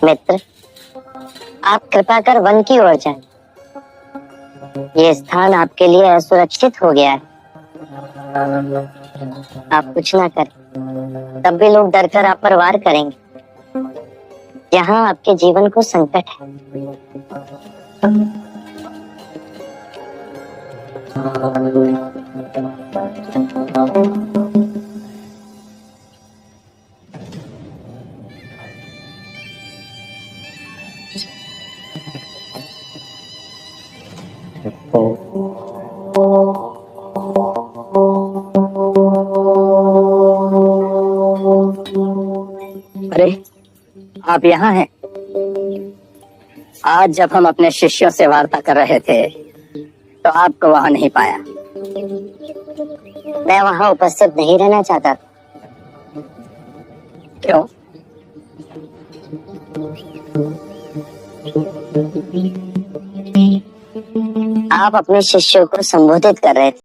मित्र, आप कृपा कर वन की ओर जाएं। ये स्थान आपके लिए असुरक्षित हो गया है। आप कुछ ना करें, तब भी लोग डरकर आप पर वार करेंगे। यहाँ आपके जीवन को संकट है। अरे, आप यहाँ हैं। आज जब हम अपने शिष्यों से वार्ता कर रहे थे तो आपको वहां नहीं पाया। मैं वहां उपस्थित नहीं रहना चाहता। क्यों? आप अपने शिष्यों को संबोधित कर रहे थे।